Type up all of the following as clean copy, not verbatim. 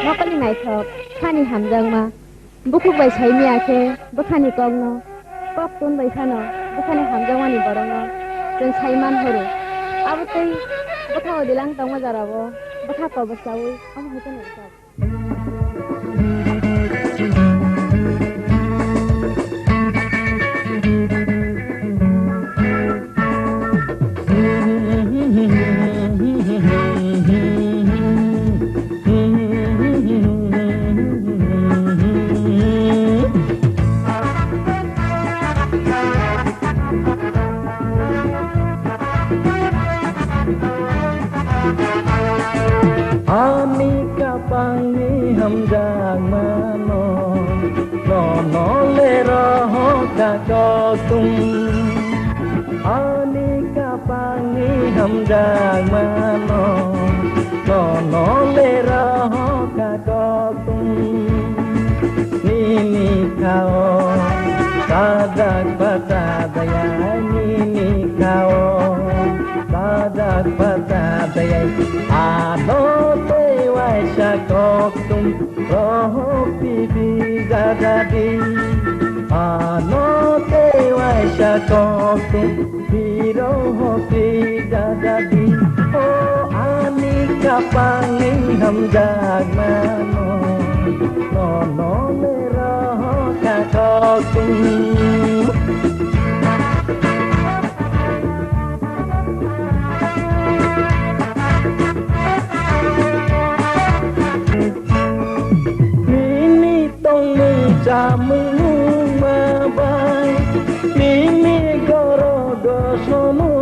Makali nai thok khani hamjang ma bukhuk bai chai mi akhe bukhani kong no kok tun bai khano bukhani hamjang wani borong no jon chai man horu abu tei bukha odilang tong ma jarabo bukha ko basawi am hote ne sab Hamjang mano no le raho ka ko tum ni kao sadak patadaya ni kao sadak patadaya ado te waisha ko tum roho pibi gadadi ano te waisha ko tum piro pi dadadi oh ani kapangi hamjag mano no le raho ka tum ni tong mung cha mung ma bai ni goro do somu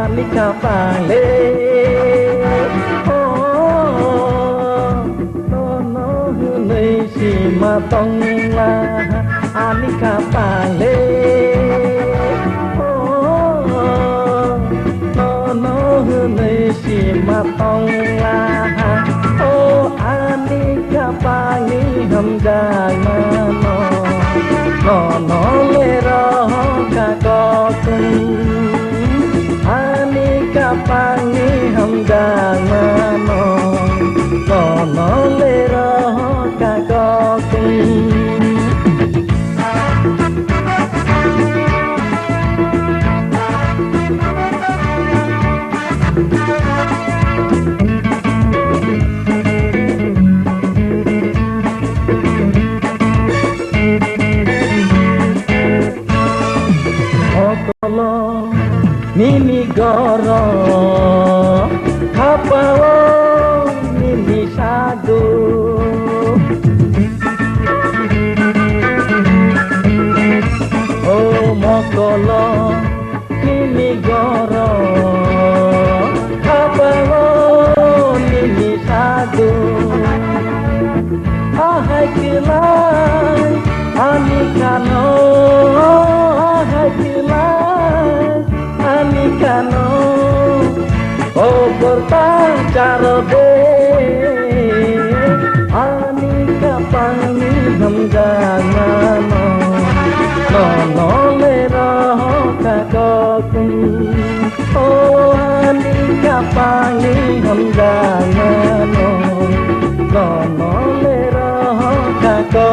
Anika pale oh no nei si ma tong la Anika pale oh no nei si ma tong la oh Anika pale ham jang no le ro ka ko Anika pangi hamjang mano no le raho ka ko Mimi goro kapawo mimi sadu oh mokolo mimi goro kapawo mimi sadu ahai kilai amikano ahai kilai Anikano oh berpacar de Anika pangi hamjang no le raho ka ko oh Anika pangi hamjang no le raho ka ko